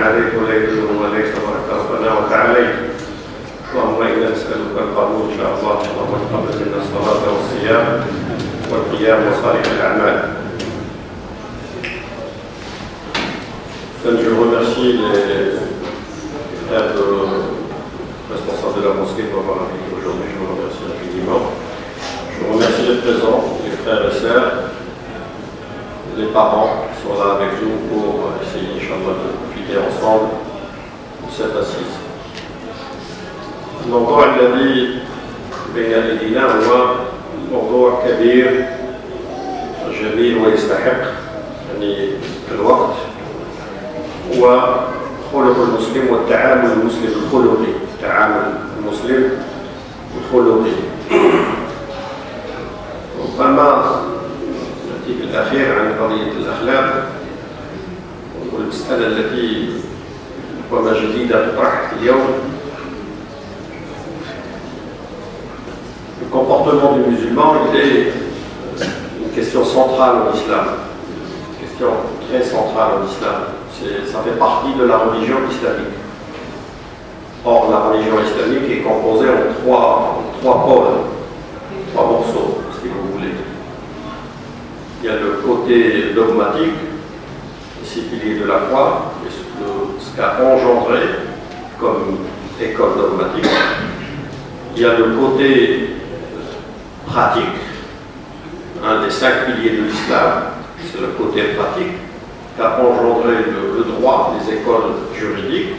عليك ولا يدلهم عليك تبارك ربنا وتعالى. اللهم إنا نسألك القبول إن شاء الله. اللهم تقبل منا الصلاة والصيام والقيام وصالح الأعمال. Je remercie les frères responsables de la mosquée pour avoir invité aujourd'hui. Je vous remercie infiniment. Je remercie les présents, les frères et sœurs, les parents qui sont là avec nous pour essayer, Inch'Allah, de profiter ensemble de cette assise. الموضوع الذي بين أيدينا هو موضوع كبير جميل ويستحق يعني الوقت، هو خلق المسلم والتعامل المسلم الخلقي، التعامل المسلم الخلقي. ربما نأتي في الأخير عن قضية الأخلاق والمسألة التي ربما جديدة تطرح اليوم. Le comportement du musulman, il est une question centrale en islam, une question très centrale en islam. Ça fait partie de la religion islamique. Or, la religion islamique est composée en trois pôles, trois morceaux, si vous voulez. Il y a le côté dogmatique, les six piliers de la foi, ce qu'a engendré comme école dogmatique. Il y a le côté pratique, un des 5 piliers de l'islam, c'est le côté pratique, qu'a engendré le droit, les écoles juridiques,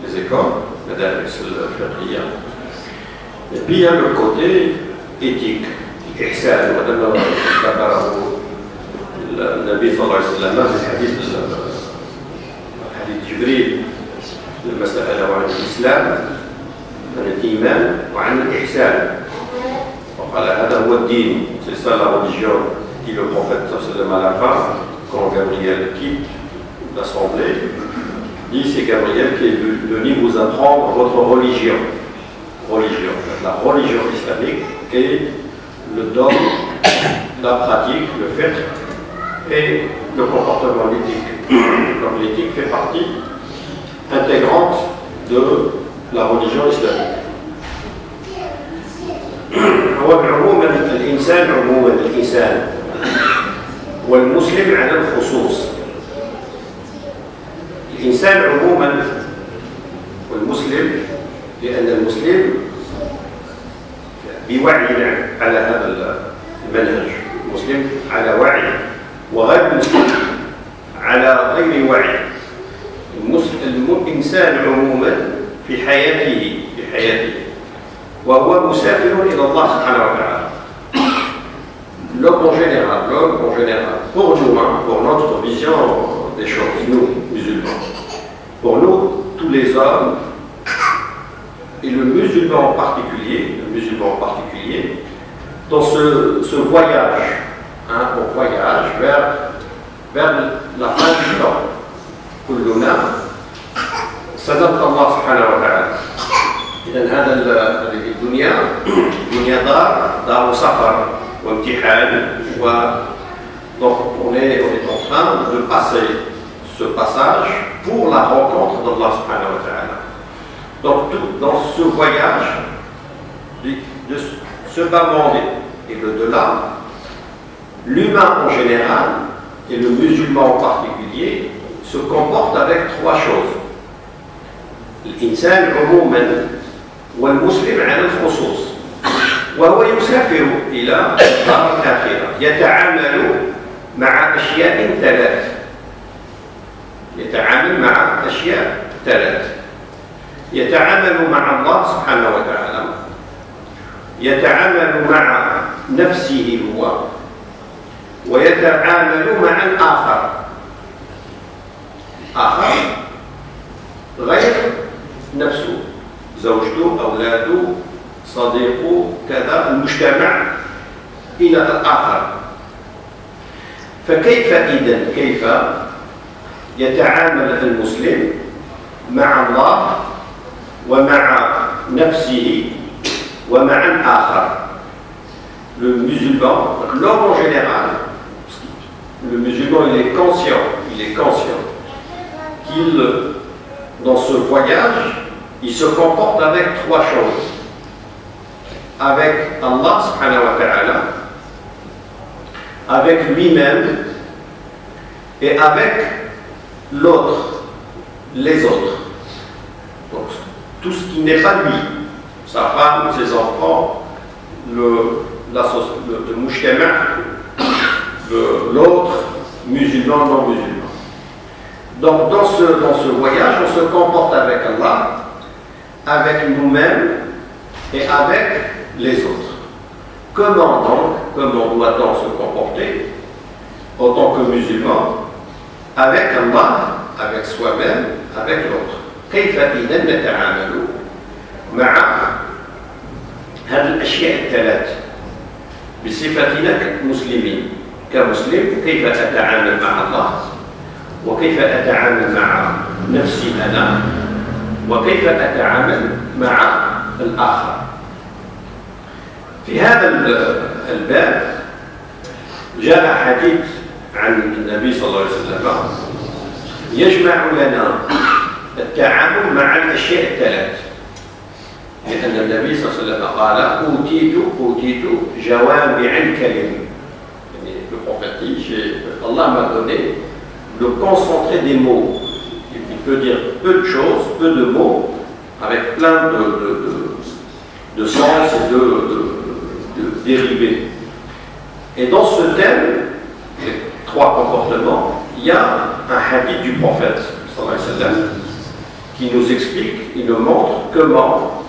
les écoles, et puis il y a le côté éthique, l'ihsan, النبي صلى الله عليه وسلم في حديث جبريل لما سأله عن الإسلام عن الإيمان وعن الإحسان وقال هذا هو الدين. C'est ça la religion, dit le prophète sallallahu alayhi wa sallam à la fin, quand Gabriel quitte l'assemblée, dit c'est Gabriel qui est venu vous apprendre votre religion. La religion islamique et le dogme, la pratique, le fait et le comportement éthique. Donc l'éthique fait partie intégrante de la religion islamique. وعموما الإنسان عموما الإنسان والمسلم على الخصوص. الإنسان عموما والمسلم، لأن المسلم بوعي على هذا المنهج، المسلم على وعي وغير المسلم على غير وعي. الإنسان عموما في حياته وهو مسافر إلى الله سبحانه وتعالى. L'homme en général, pour nous, pour notre vision des choses, nous, musulmans, pour nous, tous les hommes, et le musulman en particulier, dans ce voyage, on voyage vers la fin du temps. كلنا صدق الله سبحانه وتعالى. إذن هذه الدنيا دار سفر وامتحان، donc on est en train de passer ce passage pour la rencontre d'Allah subhanahu wa ta'ala. Donc dans ce voyage de ce bas monde et l'au-delà, l'humain en général et le musulman en particulier se comporte avec trois choses. الإنسان عموما والمسلم على الخصوص، وهو يسافر إلى دار الآخرة، يتعامل مع أشياء ثلاث. يتعامل مع الله سبحانه وتعالى، يتعامل مع نفسه هو، ويتعامل مع الآخر غير نفسه، زوجته، أولاده، صديقه، كذا، المجتمع إلى الآخر. فكيف يتعامل المسلم مع الله ومع نفسه ومع الآخر؟ Le musulman, l'homme en général, le musulman il est conscient dans ce voyage, il se comporte avec trois choses. Avec Allah subhanahu wa ta'ala, avec lui-même et avec l'autre, les autres. Donc, tout ce qui n'est pas lui, sa femme, ses enfants, le mujtama', l'autre, musulman, non musulman. Donc dans ce voyage, on se comporte avec Allah, avec nous-mêmes et avec les autres. Comment doit-on se comporter en tant que musulman avec Allah, avec soi-même, avec l'autre? كيف إذا نتعامل مع هذه الأشياء الثلاث بصفتنا كمسلمين؟ كمسلم كيف أتعامل مع الله؟ وكيف أتعامل مع نفسي أنا؟ وكيف أتعامل مع الآخر؟ في هذا الباب جاء حديث عن النبي صلى الله عليه وسلم يجمع لنا التعامل مع الأشياء الثلاث، لأن النبي صلى الله عليه وسلم قال أوتيت جوامع الكلم. Le prophète dit, Allah m'a donné le concentré des mots. Il peut dire peu de choses, peu de mots, avec plein de sens et de dérivés. Et dans ce thème, les trois comportements, il y a un hadith du prophète sallallahu alayhi wa sallam qui nous explique, il nous montre comment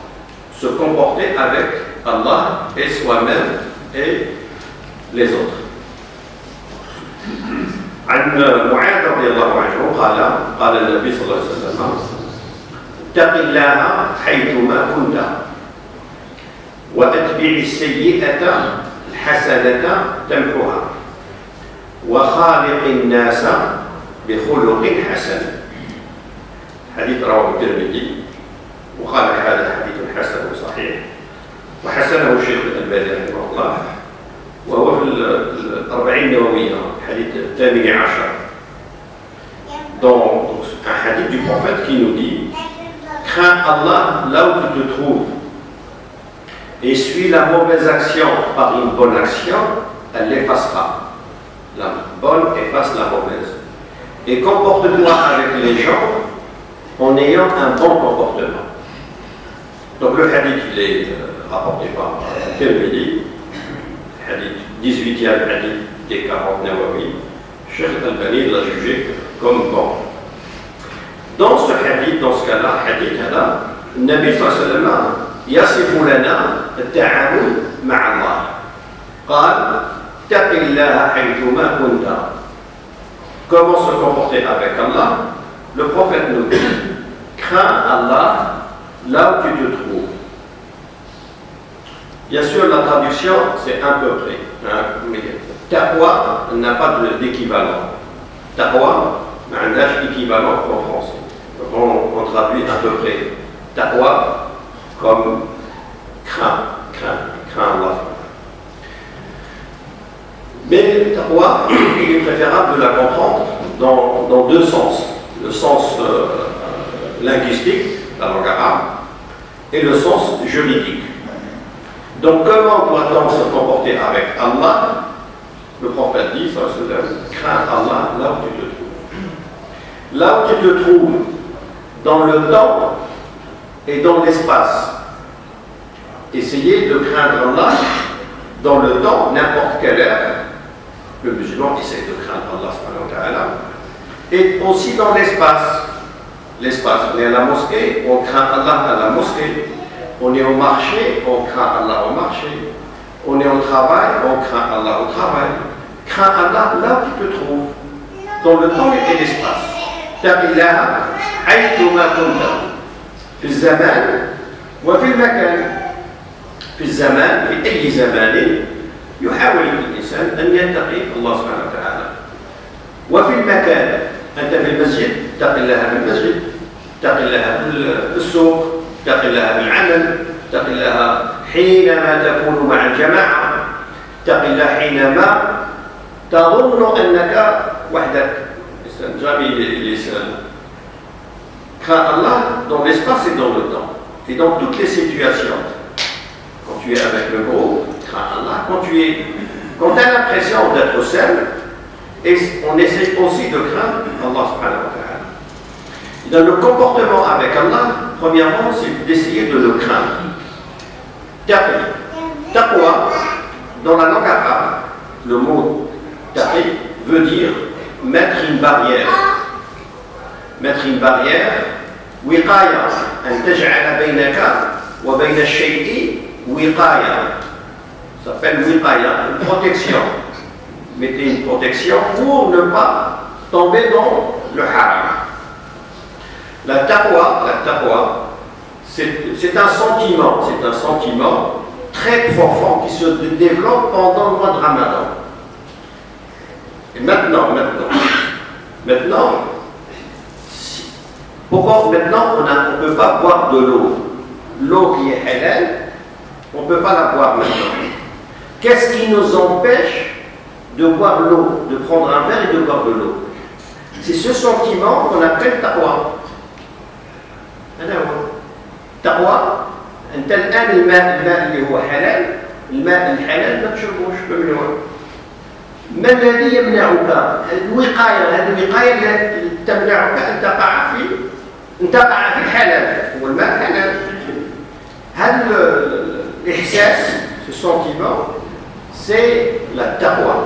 se comporter avec Allah et soi-même et les autres. عن معاذ رضي الله عنه قال النبي صلى الله عليه وسلم اتق الله حيثما كنت واتبع السيئة الحسنة تمحها وخالق الناس بخلق حسن. حديث رواه الترمذي وقال هذا حديث حسن صحيح وحسنه الشيخ الألباني رحمه الله وهو في الأربعين النووية الحديث الثامن عشر. Donc un hadith du prophète qui nous dit crains Allah là où tu te trouves et suis la mauvaise action par une bonne action, elle l'effacera. La bonne efface la mauvaise. Et comporte-toi avec les gens en ayant un bon comportement. Donc le hadith il est rapporté par Tirmidhi, hadith 18e hadith des 40 Nawawi. Cheikh Al-Albani l'a jugé comme bon. Dans ce hadith, dans ce cas-là, hadith هذا النبي صلى الله عليه وسلم يصف لنا التعامل مع الله. قال اتق الله حيثما كنت. Comment se comporter avec Allah? Le prophète nous dit crains Allah là où tu te trouves. Bien sûr, la traduction c'est à peu près. Mais taqwa n'a pas d'équivalent. Taqwa n'a pas d'équivalent en français. On traduit à peu près taqwa comme crains Allah. Mais taqwa, il est préférable de la comprendre dans deux sens. Le sens linguistique, la langue arabe, et le sens juridique. Donc comment doit-on se comporter avec Allah? Le prophète dit, crains Allah là où tu te trouves. Là où tu te trouves, dans le temps et dans l'espace. Essayez de craindre Allah dans le temps, n'importe quelle heure. Le musulman essaie de craindre Allah subhanahu wa ta'ala. Et aussi dans l'espace. L'espace, on est à la mosquée, on craint Allah à la mosquée. On est au marché, on craint Allah au marché. On est au travail, on craint Allah au travail. Crains Allah là où tu te trouves, dans le temps et l'espace. اتق الله حيثما كنت في الزمان وفي المكان. في الزمان في أي زمان يحاول الإنسان أن يتقي الله سبحانه وتعالى. وفي المكان أنت في المسجد اتق الله في المسجد، اتق الله في السوق، اتق الله في العمل، اتق الله حينما تكون مع الجماعة، اتق الله حينما تظن أنك وحدك. Jamais il est seul. Crains Allah dans l'espace et dans le temps. Et dans toutes les situations. Quand tu es avec le groupe, crains Allah. Quand tu as l'impression d'être seul, et on essaie aussi de craindre Allah subhanahu wa ta'ala. Dans le comportement avec Allah, premièrement, c'est d'essayer de le craindre. Taqwa, dans la langue arabe, le mot taqi veut dire mettre une barrière. Mettre une barrière, wiqaya, an taj'ala baynaka wa bayna ash-shay'i wiqaya. Ça s'appelle wiqaya, une protection. Mettez une protection pour ne pas tomber dans le haram. La taqwa, c'est un sentiment très profond qui se développe pendant le mois de Ramadan. Et maintenant, pourquoi maintenant on ne peut pas boire de l'eau? L'eau qui est halal, on ne peut pas la boire maintenant. Qu'est-ce qui nous empêche de boire l'eau, de prendre un verre et de boire de l'eau? C'est ce sentiment qu'on appelle taqwa. تقوى أنت الآن الماء اللي هو حلال، الماء الحلال ما تشربوش ممنوع. ما الذي يمنعك؟ الوقاية، هذه الوقاية التي تمنعك أن تقع في الحلال، هو الماء حلال. هذا الإحساس، ce sentiment, c'est la taqwa.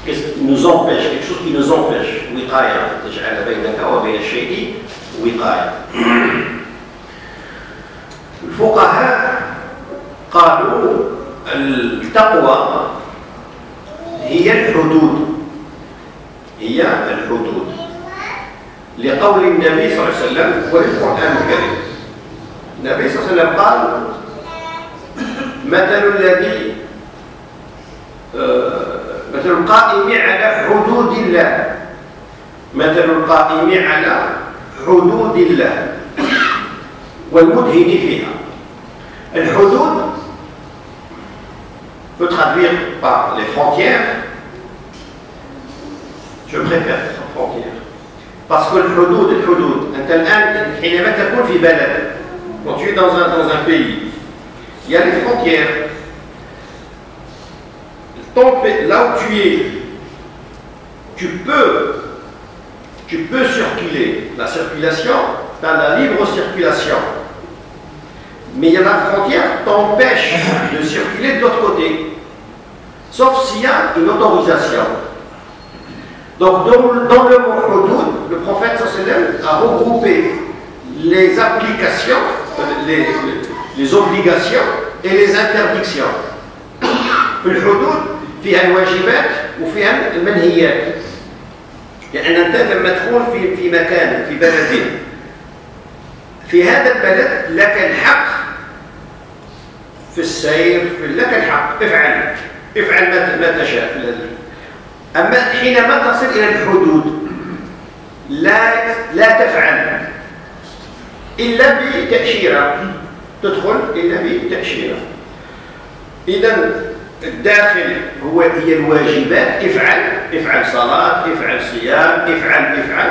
Qu'est-ce qui nous empêche? Quelque chose qui nous empêche. وقاية تجعل بينك وبين الشيء وقاية. الفقهاء قالوا التقوى هي الحدود، لقول النبي صلى الله عليه وسلم وللقرآن الكريم. النبي صلى الله عليه وسلم قال مثل القائم على حدود الله، مثل القائم على حدود الله والمدهن فيها. الحدود peut traduire par les frontières. Je préfère frontières parce que الحدود أنت الآن حينما تكون في بلد، quand tu es dans un pays, il y a les frontières. Là où tu es, tu peux circuler. La circulation, tu as la libre circulation. Mais il y a la frontière qui t'empêche de circuler de l'autre côté. Sauf s'il y a une autorisation. Donc dans le mot hudud, le prophète sallallahu a regroupé les applications, les obligations et les interdictions. في الحدود فيها الواجبات وفيها المنهيات. لأن أنت لما تكون في مكان في بلد، في هذا البلد لك الحق في السير، لك الحق افعل ما تشاء. أما حينما تصل إلى الحدود لا تفعل إلا بتأشيرة، تدخل إلا بتأشيرة. إذا الداخل هي الواجبات، افعل صلاة، افعل صيام، افعل.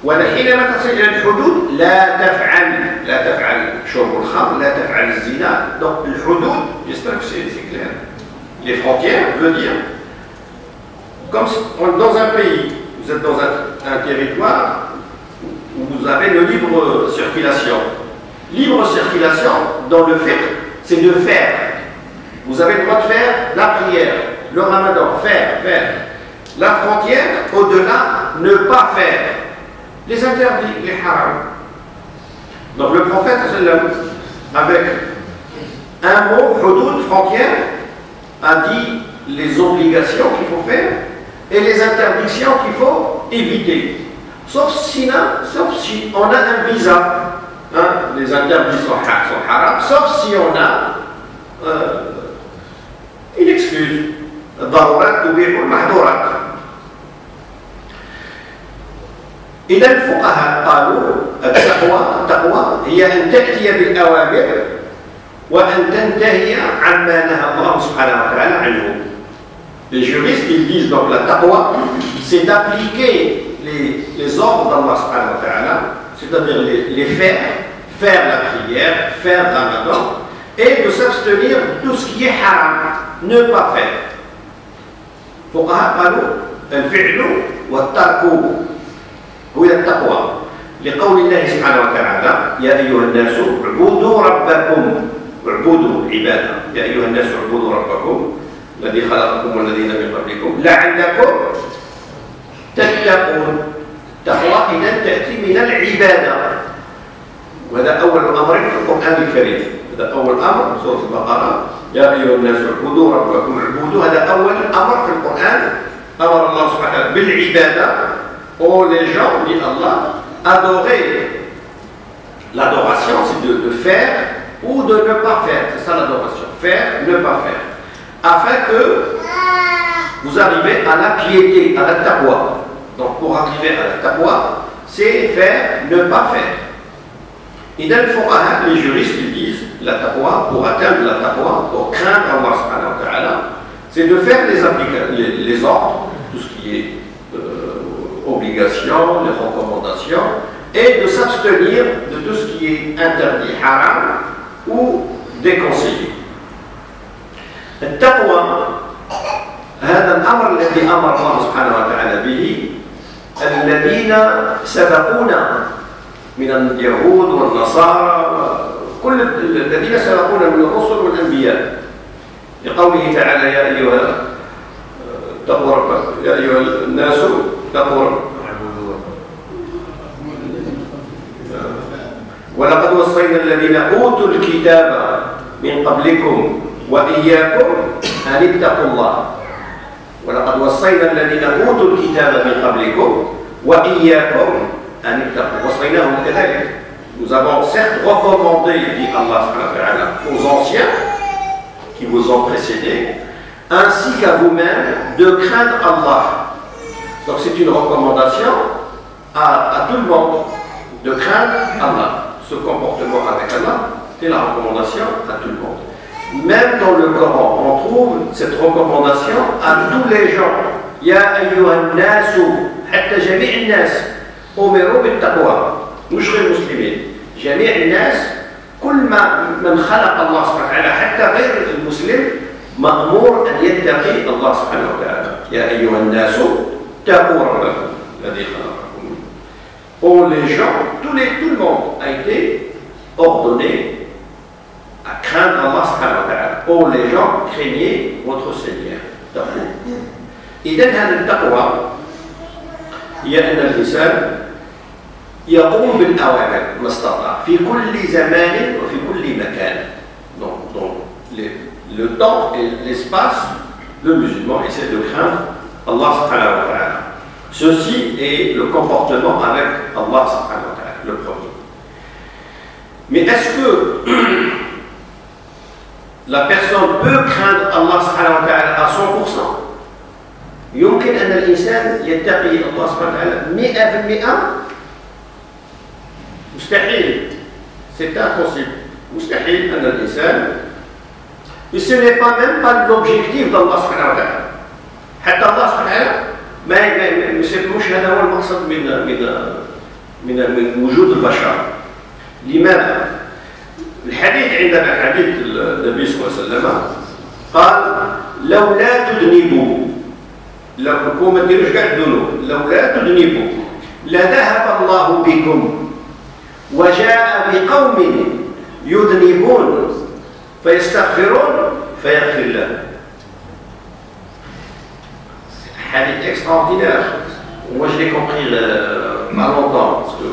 وحينما تصل إلى الحدود لا تفعل شرب الخمر، لا تفعل الزنا. Donc الحدود, j'espère que c'est clair. Les frontières veut dire, comme dans un pays, vous êtes dans un territoire où vous avez une libre circulation. Libre circulation, dans le fiqh, c'est de faire. Vous avez le droit de faire la prière, le ramadan, faire. La frontière, au-delà, ne pas faire. Les interdits, les haram. Donc le prophète, avec un mot, hudud, frontière, a dit les obligations qu'il faut faire et les interdictions qu'il faut éviter. Sauf si on a un visa. Les interdits sont haram, sauf si on a une excuse. الضرورات تبيح المحظورات. إذا الفقهاء قالوا التقوى هي أن تأتي بالأوامر وأن تنتهي عما نهى الله سبحانه وتعالى عنه. Les juristes ils disent donc la taqwa, c'est d'appliquer les ordres d'Allah subhanahu wa ta'ala c'est-à-dire les faire, faire la prière, faire Ramadan, et de s'abstenir de tout ce qui est haram, ne pas faire. فقهاء قالوا الفعل والترك هو التقوى لقول الله سبحانه وتعالى يا أيها الناس اعبدوا ربكم اعبدوا عبادة يا أيها الناس اعبدوا ربكم الذي خلقكم والذين من قبلكم لعلكم تتقون. التقوى إذا تأتي من العبادة، وهذا أول أمر في القرآن الكريم. هذا أول أمر سورة البقرة يا أيها الناس اعبدوا ربكم اعبدوا، هذا أول أمر في القرآن. أمر الله سبحانه وتعالى بالعبادة aux les gens, dit Allah, adorer. L'adoration, c'est de faire ou de ne pas faire. C'est ça l'adoration. Faire, ne pas faire. Afin que vous arrivez à la piété, à la taqwa. Donc pour arriver à la taqwa, c'est faire, ne pas faire. Et dans le fuqaha, les juristes ils disent la taqwa, pour atteindre la taqwa, pour craindre Allah subhanahu wa ta'ala, c'est de faire les ordres, tout ce qui est obligations, les recommandations, et de s'abstenir de tout ce qui est interdit, haram ou déconseillé. التقوى هذا الأمر الذي أمر الله سبحانه وتعالى به الذين سبقونا من اليهود والنصارى كل الذين سبقونا من الرسل والأنبياء لقوله تعالى يا أيها اتقوا ربكم يا أيها الناس اتقوا ربكم ولقد وصينا الذين أوتوا الكتاب من قبلكم وإياكم أن اتقوا الله ولقد وصينا الذين أوتوا الكتاب من قبلكم وإياكم أن اتقوا. وصيناهم كذلك. Nous avons certes recommandé, dit Allah subhanahu wa ta'ala, aux anciens qui vous ont précédés, ainsi qu'à vous-même, de craindre Allah. Donc c'est une recommandation à tout le monde de craindre Allah. Ce comportement avec Allah, c'est la recommandation à tout le monde. Même dans le Coran, on trouve cette recommandation à tous les gens. Ya ayyuhan nasu, hatta jami' an-nas, umiru bit-taqwa. مش غير المسلمين، جميع الناس كل من خلق الله سبحانه وتعالى حتى غير المسلم مأمور أن يتقي الله سبحانه وتعالى. يا أيها الناس اتقوا ربكم الذي خلقكم. Pour les gens, tout le monde a été ordonné à craindre Allah subhanahu wa ta'ala. Pour les gens, craignez votre Seigneur. إذا هذا التقوى هي أن الإنسان يقوم بالأوامر ما استطاع في كل زمان وفي كل مكان. Donc le temps et l'espace, le musulman essaie de craindre Allah subhanahu wa ta'ala. Ceci est le comportement avec Allah subhanahu wa ta'ala, le premier. Mais est-ce que la personne peut craindre Allah subhanahu wa ta'ala à 100%? يمكن أن الإنسان يتقي الله سبحانه وتعالى 100%؟ مستحيل. C'est impossible. مستحيل أن الإنسان. Et ce n'est pas même pas l'objectif d'Allah سبحانه وتعالى. حتى الله سبحانه وتعالى مش هذا هو المقصد من وجود البشر. لماذا؟ الحديث عندنا حديث النبي صلى الله عليه وسلم قال لو لا تذنبوا لو ما ديروش كاع الذنوب لو لا تذنبوا لذهب الله بكم وجاء بقوم يذنبون فيستغفرون فيغفر لهم. Hadith extraordinaire. Moi je l'ai compris pas longtemps parce que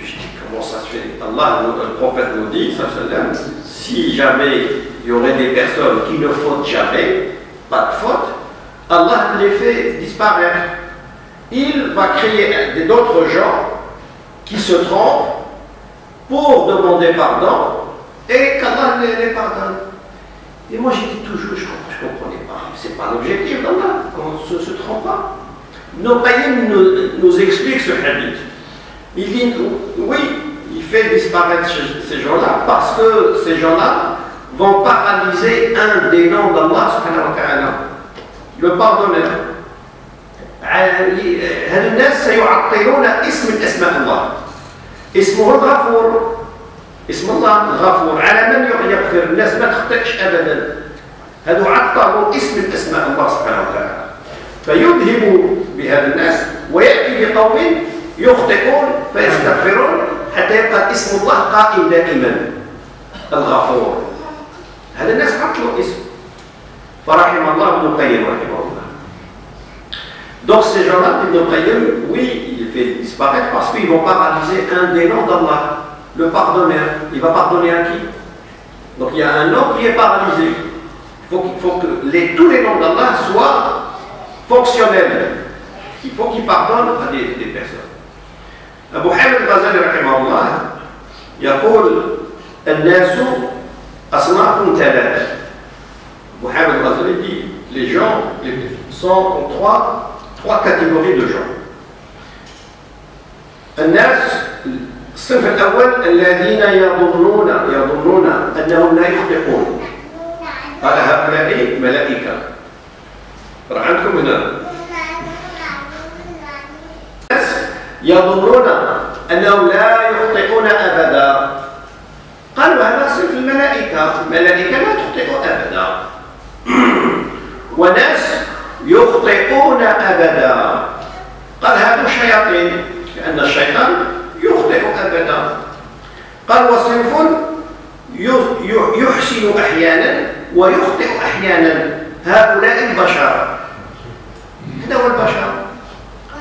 je dis comment ça se fait. Allah, le prophète nous dit, si jamais il y aurait des personnes qui ne fautent jamais, pas de faute, Allah les fait disparaître. Il va créer d'autres gens qui se trompent pour demander pardon et qu'Allah les pardonne. Et moi j'ai dit toujours, je ne comprenais pas, c'est pas l'objectif d'Allah, qu'on ne se trompe pas. Nos païens nous expliquent ce hadith. Il dit, oui, il fait disparaître ces gens-là parce que ces gens-là vont paralyser un des noms d'Allah subhanahu wa ta'ala, le pardonneur. هذا الناس سيعطلون اسم من أسماء الله. اسمه الغفور. اسم الله الغفور. على من يغفر؟ الناس ما تخطئش ابدا. هذو عطلوا اسم من اسماء الله سبحانه وتعالى، فيذهب بهذا الناس وياتي بقوم يخطئون فيستغفرون حتى يبقى اسم الله قائم دائما الغفور. هذا الناس عطلوا اسم، فرحم الله ابن القيم رحمه الله. Donc ces gens-là, Ibn Qayyim, oui, il fait disparaître parce qu'ils vont paralyser un des noms d'Allah, le pardonneur. Il va pardonner à qui? Donc il y a un nom qui est paralysé. Il faut que tous les noms d'Allah soient fonctionnels. Il faut qu'il pardonne à des personnes. Abu Hamid al-Ghazali رحمه الله يقول الناس أصناف ثلاث. Abu Hamid al-Ghazali dit les gens sont trois catégories de gens. الناس الصنف الأول الذين يظنون أنهم لا يخطئون. قال هؤلاء ملائكة. راه عندكم هنا الناس يظنون أنهم لا يخطئون أبدا. قالوا هذا صنف الملائكة. الملائكة لا تخطئ أبدا. وناس يخطئون أبدا. قال هذا الشياطين لأن الشيطان يخطئ أبدا. قال وصنف يحسن أحيانا ويخطئ أحيانا. هؤلاء البشر. هذا هو البشر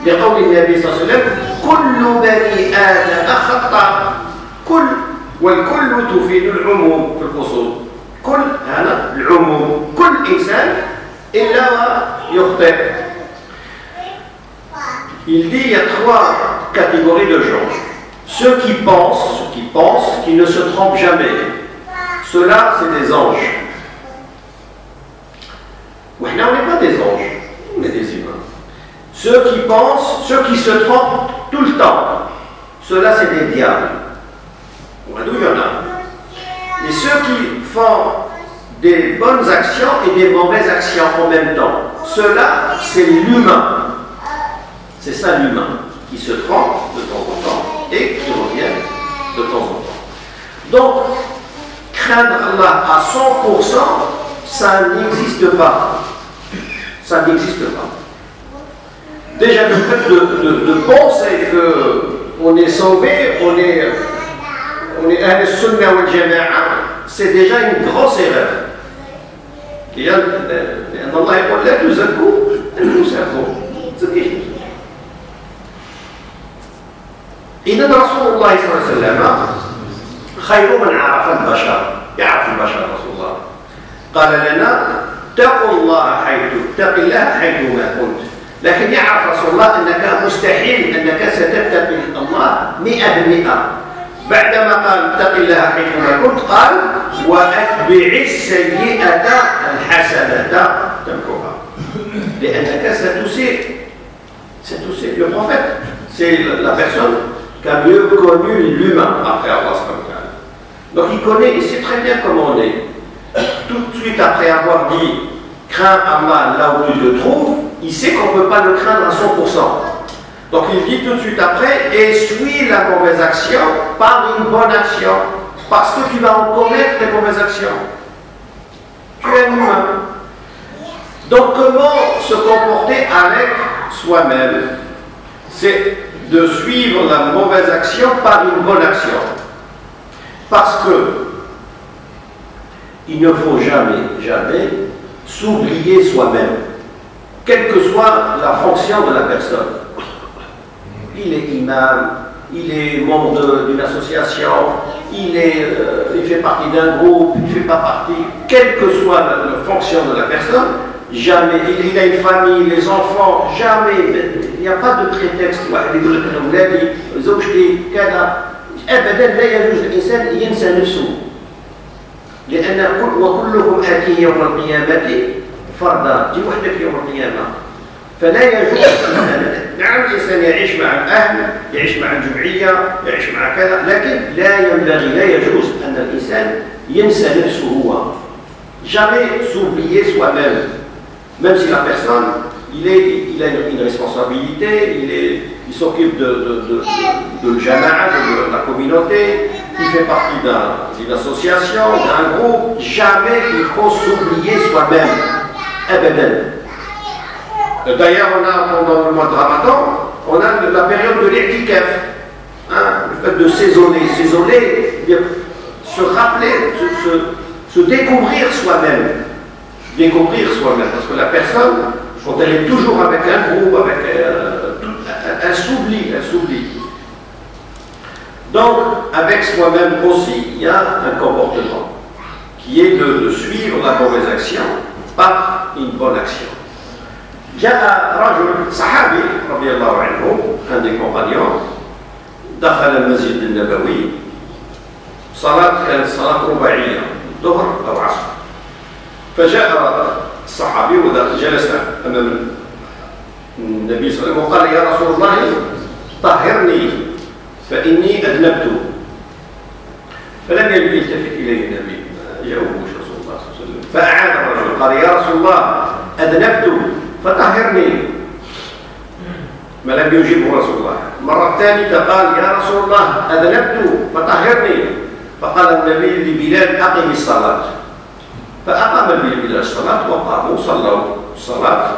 لقول النبي صلى الله عليه وسلم كل بني آدم خطأ. والكل تفيد العموم في الأصول. كل هذا العموم، كل إنسان إلا يخطئ. Il dit il y a trois catégories de gens. Ceux qui pensent, qui ne se trompent jamais. Ceux-là, c'est des anges. Oui, là, on n'est pas des anges, on est des humains. Ceux qui pensent, ceux qui se trompent tout le temps, ceux-là, c'est des diables. D'où il y en a. Et ceux qui font des bonnes actions et des mauvaises actions en même temps, ceux-là, c'est l'humain. C'est ça l'humain, qui se trompe de temps en temps et qui revient de temps en temps. Donc, craindre Allah à 100%, ça n'existe pas. Ça n'existe pas. Déjà, le fait de penser qu'on est sauvé, on est Ahl-Sunnah wal Jama'a, c'est déjà une grosse erreur. لأن الله يقول لا تزكوا أنفسكم. إذا رسول الله صلى الله عليه وسلم خير من عرف البشر. يعرف البشر رسول الله. قال لنا اتق الله حيثما كنت. لكن يعرف رسول الله أنك مستحيل أنك ستتقي الله 100%. بعدما قال اتق الله حيثما كنت قال وأتبع السيئة الحسنة تمحوها. لأنك ستسيء. Le prophète, c'est la personne qui a mieux connu l'humain après Allah. Donc il connaît, il sait très bien comment on est. Tout de suite après avoir dit crains Allah là où tu te trouves, il sait qu'on ne peut pas le craindre à 100%. Donc il dit tout de suite après essuie la mauvaise action par une bonne action, parce que tu vas en commettre des mauvaises actions. Tu es humain. Donc comment se comporter avec soi-même? C'est de suivre la mauvaise action par une bonne action. Parce que il ne faut jamais s'oublier soi-même, quelle que soit la fonction de la personne. Il est imam, il est membre d'une association, il fait partie d'un groupe, il ne fait pas partie, quelle que soit la fonction de la personne, jamais, il a une famille, les enfants, jamais, il n'y a pas de prétexte. أبدا لا يجوز الإنسان ينسى نفسه، لأن وكلهم آتيه يوم القيامة فردا. تجي وحدك يوم القيامة، فلا يجوز. نعم الإنسان يعيش مع الأهل، يعيش مع الجمعية، يعيش مع كذا، لكن لا ينبغي، لا يجوز أن الإنسان ينسى نفسه هو. Jamais s'oublier soi-même, même si la personne, il a une responsabilité, il s'occupe de jama'a, de la communauté, il fait partie d'une association, d'un groupe. Jamais il faut s'oublier soi-même. D'ailleurs, on a pendant le mois de Ramadan, on a la période de l'I'tikaf, le fait de s'isoler, se rappeler, se découvrir soi-même. Découvrir soi-même, parce que la personne, quand elle est toujours avec un groupe, elle s'oublie. Donc, avec soi-même aussi, il y a un comportement qui est de suivre la mauvaise action par une bonne action. جاء رجل صحابي رضي الله عنه un des compagnons دخل المسجد النبوي كانت صلاة رباعية ظهر أو عصر فجاء الصحابي وجلس أمام النبي صلى الله عليه وسلم وقال يا رسول الله طهرني فإني أذنبت فلم يلتفت إليه النبي جاوبه رسول الله صلى الله عليه وسلم فأعاد الرجل قال يا رسول الله أذنبت فطهرني ما لم يجيبه رسول الله مرة ثالثة قال يا رسول الله أذنبت فطهرني فقال النبي لبلال أقم الصلاة فأقام بلال الصلاة وقاموا صلوا الصلاة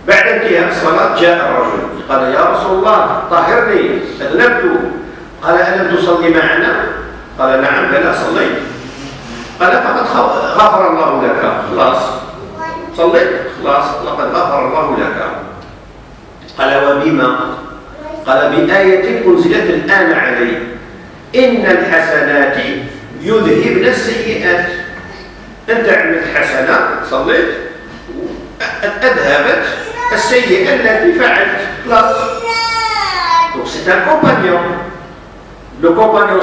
بعد انتهاء الصلاة جاء الرجل قال يا رسول الله طهرني أذنبت قال ألم تصلي معنا؟ قال نعم بلى صليت قال فقد غفر الله لك خلاص صليت خلاص لقد غفر الله لك قال وبما؟ قال بآية أنزلت الآن علي إن الحسنات يذهبن السيئات أنت عملت حسنة صليت أذهبت السيئة التي فعلت خلاص. Donc c'est un compagnon. Le compagnon,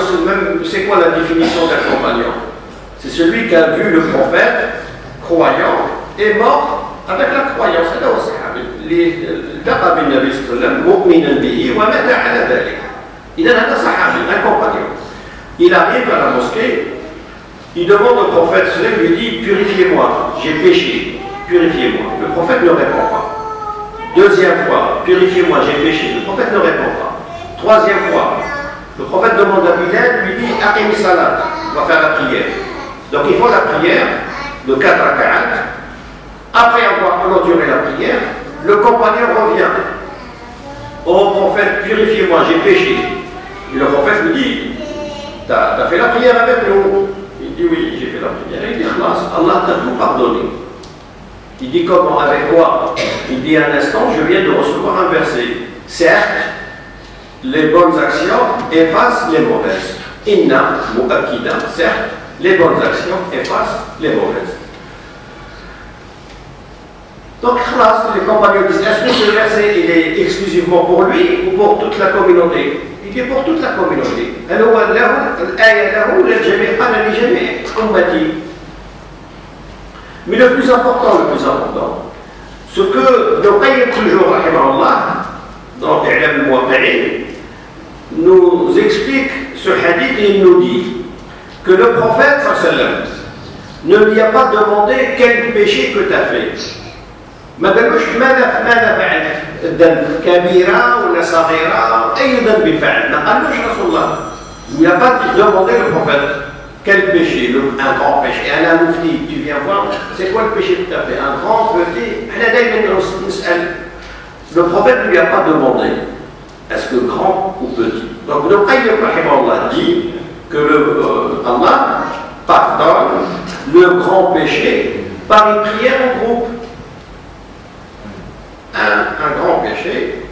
c'est quoi la définition d'un compagnon? C'est celui qui a vu le prophète croyant et mort avec la croyance. هذا هو الصحابي اللي لقى بالنبي صلى الله عليه وسلم مؤمنا به ومات على ذلك. إذا هذا صحابي, un compagnon. Il arrive à la mosquée, il demande au prophète, il lui dit purifiez-moi, j'ai péché, purifiez-moi. Le prophète ne répond pas. Deuxième fois, purifiez-moi, j'ai péché. Le prophète ne répond pas. Troisième fois, le prophète demande à Bilal, lui dit Aqim salat, on va faire la prière. Donc ils font la prière de 4 rak'at. Après avoir clôturé la prière, le compagnon revient. Oh prophète, purifiez-moi, j'ai péché. Et le prophète lui dit t'as fait la prière avec nous? Il dit oui, j'ai fait la prière. Il dit Allah t'a tout pardonné. Il dit comment? Avec quoi? Il dit un instant, je viens de recevoir un verset. Certes, les bonnes actions effacent les mauvaises. Inna mu'akida, certes, les bonnes actions effacent les mauvaises. Donc, les compagnons disent, est-ce que ce verset il est exclusivement pour lui ou pour toute la communauté? Il est pour toute la communauté. Mais le plus important, ce que nos Qayyim toujours, dans I'lam al-Muwaqqi'in, nous explique ce hadith et il nous dit que le prophète sallam ne lui a pas demandé quel péché que tu as fait. ما قالوش ماذا فعلت؟ الذنب كبيرة ولا صغيرة؟ أي ذنب فعل؟ ما قالوش رسول الله. Il n'a pas demandé le prophète quel péché, un grand péché. أنا مفتي, tu viens voir, c'est quoi le péché que tu as fait? Un grand, petit? إحنا دايما نسأل. Le prophète ne lui a pas demandé est-ce que grand ou petit. Donc le Qayyim rahimahullah dit que Allah pardonne le grand péché par une prière en groupe. Un grand péché,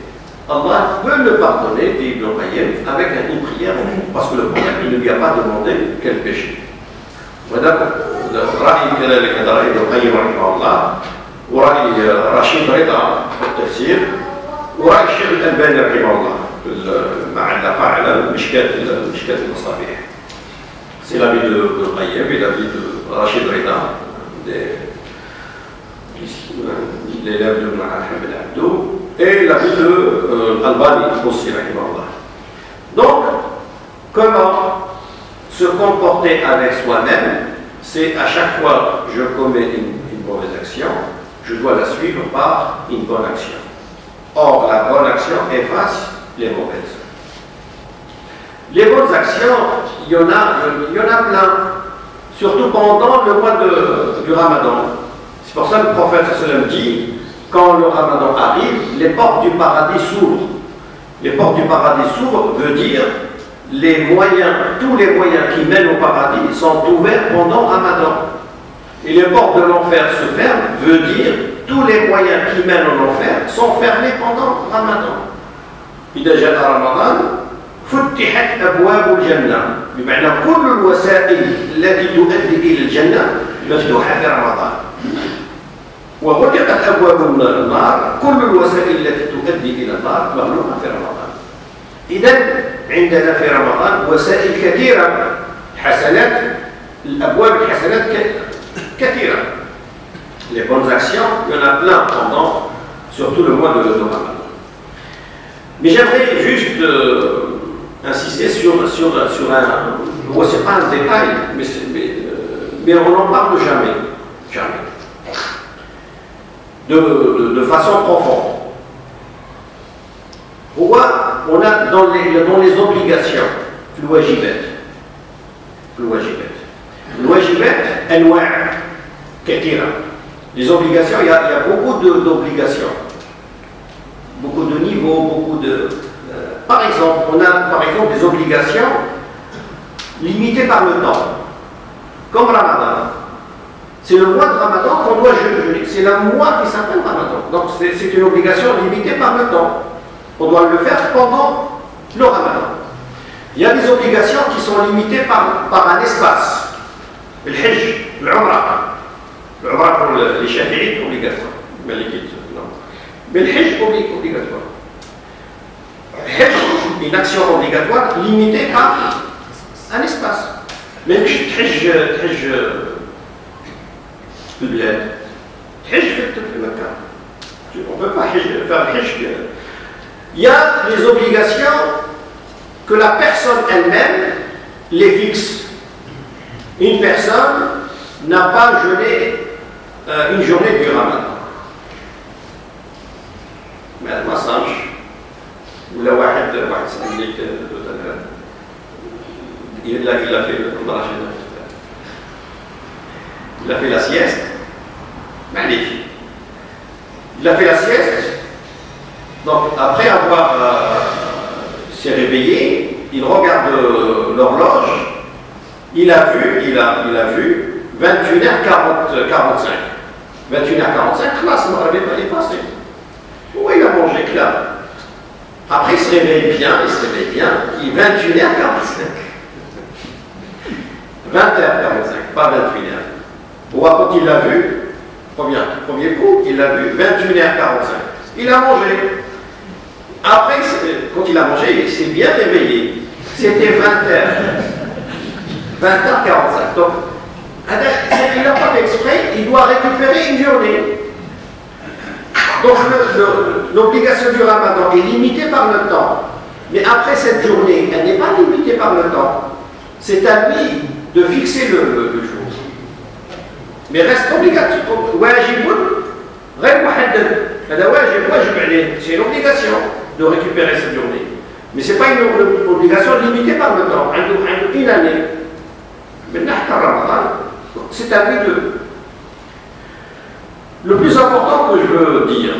Allah peut le pardonner, dit Ibn Qayyim, avec une prière en groupe, parce que le prophète ne lui a pas demandé quel péché. وهذا رأي كذلك هذا رأي ابن القيم رحمه الله ورأي رشيد رضا في التفسير ورأي الشيخ الألباني رحمه الله معلقة على مشكاة المصابيح. C'est l'avis de Qayyim et l'avis de Rachid Rida, l'élève de Mohamed Abdou, et l'avis de Albani aussi, rahimahullah. Donc, comment se comporter avec soi-même? C'est à chaque fois que je commets une mauvaise action, je dois la suivre par une bonne action. Or, la bonne action efface les mauvaises. Les bonnes actions, il y en a plein, surtout pendant le mois du Ramadan. C'est pour ça que le prophète sallam dit, quand le Ramadan arrive, les portes du paradis s'ouvrent. Les portes du paradis s'ouvrent veut dire les moyens, tous les moyens qui mènent au paradis sont ouverts pendant Ramadan. Et les portes de l'enfer se ferment veut dire tous les moyens qui mènent en enfer sont fermés pendant Ramadan. إذا جاء رمضان فتحت أبواب الجنة بمعنى كل الوسائل التي تؤدي إلى الجنة مفتوحة في رمضان. وغلقت أبواب النار كل الوسائل التي تؤدي إلى النار مغلوقة في رمضان. إذا عندنا في رمضان وسائل كثيرة حسنات الأبواب الحسنات كثيرة. Les bonnes actions, il y en a plein pendant surtout le mois de Ramadan. Mais j'aimerais juste insister sur un... Bon, ce n'est pas un détail, mais on n'en parle jamais. Jamais. De façon profonde. Pourquoi on a dans les obligations, les obligations, il y a beaucoup d'obligations. Beaucoup de niveaux, beaucoup de... par exemple, on a des obligations limitées par le temps. Comme Ramadan. C'est le mois de Ramadan qu'on doit jeûner. C'est le mois qui s'appelle Ramadan. Donc c'est une obligation limitée par le temps. On doit le faire pendant le Ramadan. Il y a des obligations qui sont limitées par un espace. Le Hajj, l'Umrah. L'Umrah pour les Shafi'ites, obligatoire. Mais le Hajj obligatoire. Le Hajj, une action obligatoire limitée par un espace. Même si tu Hajj في البلاد حج في مكة on ne peut pas faire le Hajj. Il y a les obligations que la personne elle-même les fixe. Une personne n'a pas jeûné une journée du Ramadan. Mais ما صامش ولا واحد سألني il a fait la sieste. Magnifique. Il a fait la sieste. Donc, après avoir s'est réveillé, il regarde l'horloge. Il a vu 21h45. 21h45, classe, il est passé. Où il a mangé là? Après, il se réveille bien. Il est 21h45. 20h45, pas 21h. Quand il l'a vu, premier coup, il l'a vu 21h45. Il a mangé. Après, quand il a mangé, il s'est bien réveillé. C'était 20h. 20h45. Donc, il n'a pas fait exprès, il doit récupérer une journée. Donc, l'obligation du Ramadan est limitée par le temps. Mais après cette journée, elle n'est pas limitée par le temps. C'est à lui de fixer le jour. Mais reste obligatoire. C'est une obligation de récupérer cette journée. Mais ce n'est pas une obligation limitée par le temps. Une année. C'est à lui de... Le plus important que je veux dire,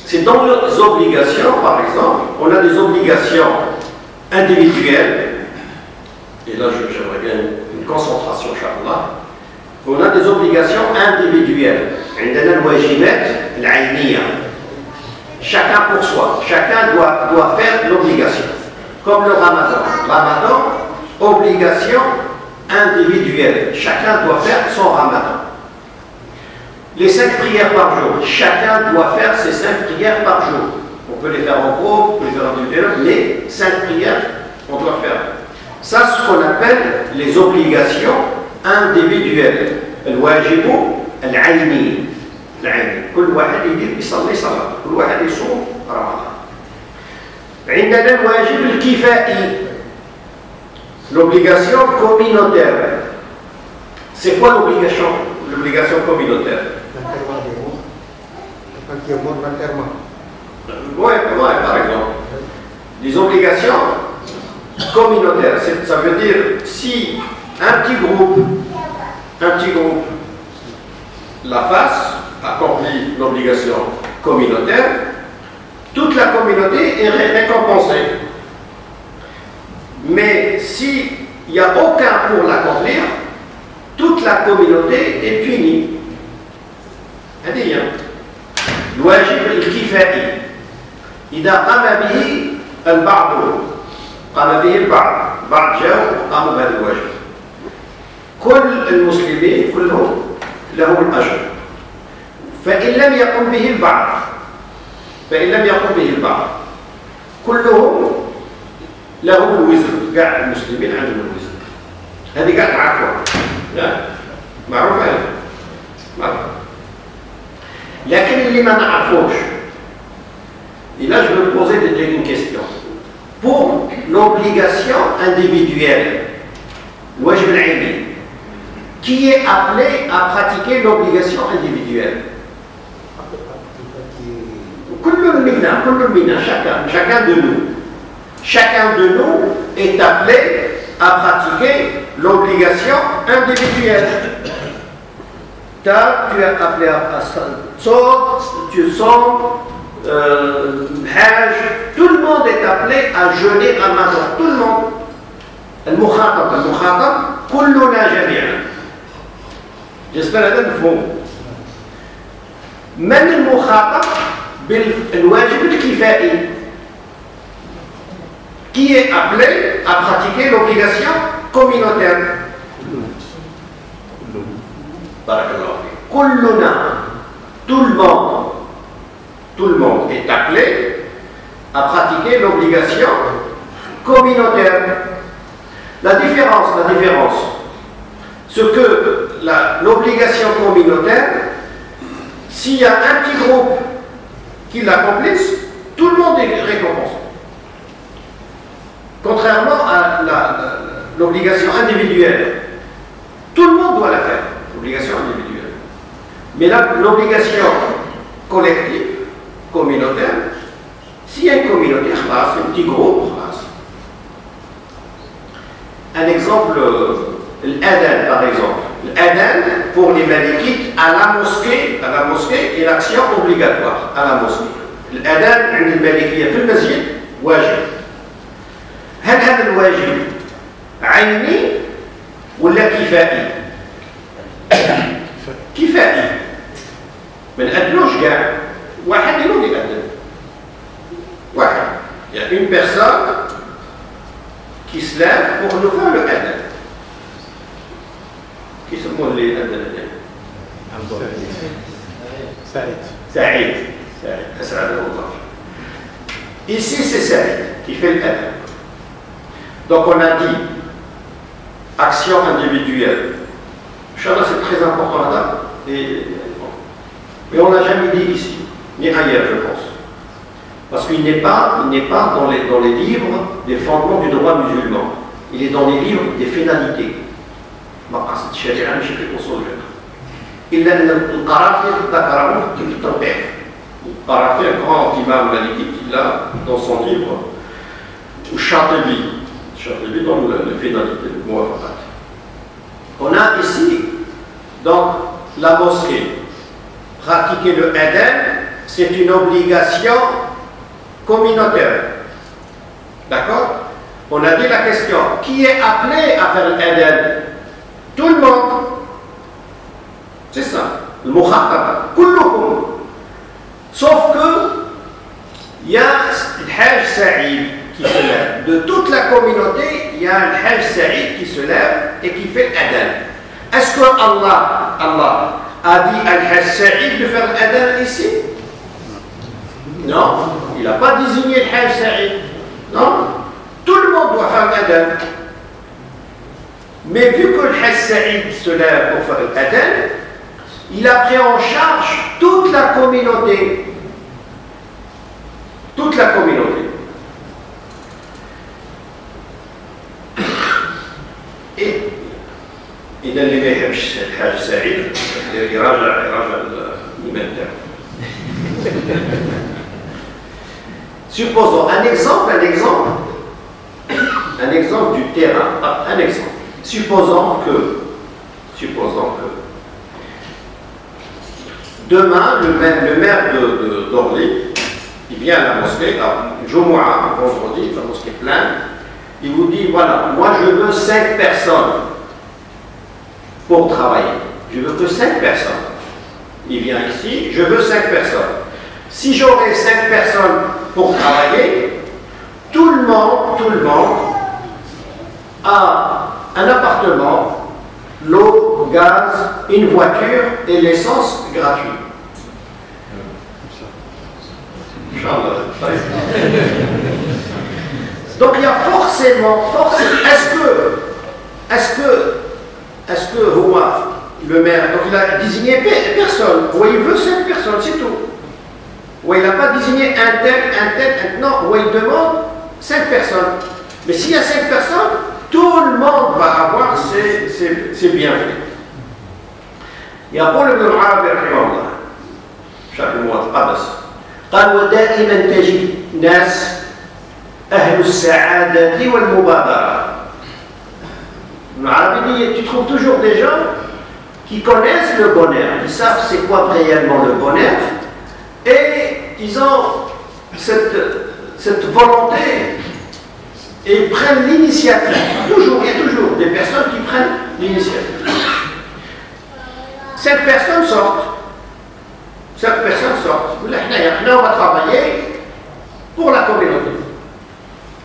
c'est dans les obligations, par exemple, on a des obligations individuelles. Et là, j'aimerais bien une concentration, Inch'Allah. On a des obligations individuelles. Chacun pour soi. Chacun doit faire l'obligation. Comme le Ramadan. Ramadan, obligation individuelle. Chacun doit faire son Ramadan. Les 5 prières par jour. Chacun doit faire ses 5 prières par jour. On peut les faire en groupe, on peut les faire individuellement, mais 5 prières, on doit faire. Ça, c'est ce qu'on appelle les obligations individuelles. الواجب العيني. كل واحد يصلي صلاة، كل واحد يصوم رمضان. عندنا الواجب الكفائي. L'obligation communautaire. C'est quoi l'obligation communautaire? Oui, par exemple. des obligations communautaires. Ça veut dire si un petit groupe, la face, accomplit l'obligation communautaire, toute la communauté est récompensée. Mais s'il n'y a aucun pour l'accomplir, toute la communauté est punie. هذه الواجب الكفائي إذا قام به البعض بعض جاءوا وقاموا بهذا الواجب كل المسلمين كلهم لهم الأجر فإن لم يقم به البعض كلهم لهم الوزر كاع المسلمين عندهم الوزر هذه كاع تعرفوها لا معروفة هذه معروفة لكن اللي ما نعرفوش et là je vais me poser une question pour l'obligation individuelle الواجب العيني qui est appelé à pratiquer l'obligation individuelle كل منا chacun de nous est appelé à pratiquer l'obligation individuelle. Tu es appelé à tu sors, Hajj, tout le monde est appelé à jeûner Ramadan, tout le monde. المخاطب كلنا جميعا. J'espère هذا مفهوم. من المخاطب بالواجب الكفائي qui est appelé à pratiquer l'obligation communautaire. كلنا, tout le monde est appelé à pratiquer l'obligation communautaire. La différence, ce que l'obligation communautaire, s'il y a un petit groupe qui l'accomplisse, tout le monde est récompensé. Contrairement à l'obligation individuelle, tout le monde doit la faire, l'obligation individuelle. Mais l'obligation collective, communautaire, s'il y a une communauté, un petit groupe, un exemple, l'adhan par exemple. L'adhan pour les malikites à la mosquée est l'action obligatoire à la mosquée. L'adhan عند المالكية في المسجد واجب. هل هذا الواجب عيني ولا كفائي؟ كفائي. ما نأذنوش كاع. واحد ينوض يأذن. واحد. Il y a une personne qui se lève pour nous faire le adhan. Qui se montre les adhan? Saïd. Ici c'est Saïd qui fait le adhan. Donc on a dit action individuelle. Inch'Allah c'est très important là. Mais on n'a jamais dit ici, ni ailleurs je pense. Parce qu'il n'est pas dans les livres des fondements du droit musulman. Il est dans les livres des finalités. مقاصد الشريعة ماشي في الأصول الفقه. إلا أن القرافي ذكره في التوقيع. القرافي un grand imam maliki qui l'a dans son livre. Châteauby dans les finalités, le Muwafaqat. On a ici, dans la mosquée, pratiquer le adhan, c'est une obligation communautaire. D'accord? On a dit la question, qui est appelé à faire l'adhan? Tout le monde. C'est ça. Le mukhataba. Kullukum. Sauf que, il y a le Hajj Saïd qui se lève. De toute la communauté, il y a un Hajj Saïd qui se lève et qui fait l'adhan. Est-ce que Allah a dit à Hajj Saïd de faire l'adhan ici? Non, il n'a pas désigné le Hajj Saïd. Non, tout le monde doit faire l'adhan. Mais vu que le Hajj Saïd se lève pour faire l'adhan, il a pris en charge toute la communauté. Toute la communauté. Et إذا اللي ما يحبش الحاج سعيد يراجع الإيمان تاعو. Supposons un exemple du terrain, un exemple. Supposons que demain, le maire d'Orly, il vient à la mosquée, Jumu'ah, vendredi, la mosquée pleine, il vous dit, voilà, moi je veux 5 personnes pour travailler. Je veux que 5 personnes. Il vient ici, je veux 5 personnes. Si j'aurais 5 personnes pour travailler, tout le monde a un appartement, l'eau, gaz, une voiture et l'essence gratuite. Donc il y a forcément, est-ce que le maire, donc il a désigné personne, ou il veut 5 personnes, c'est tout. Ou il n'a pas désigné un tel, non, ou il demande 5 personnes. Mais s'il y a 5 personnes, tout le monde va avoir ses bienfaits. يقول ابن العربي رحمه الله شرح الموافقة بس قال ودائما تجد ناس أهل السعادة والمبادرة. Ibn Arabi dit, tu trouves toujours des gens qui connaissent le bonheur, qui savent c'est quoi réellement le bonheur, et ils ont cette volonté et ils prennent l'initiative. Toujours, il y a toujours des personnes qui prennent l'initiative. 5 personnes sortent. 5 personnes sortent. On va travailler pour la communauté.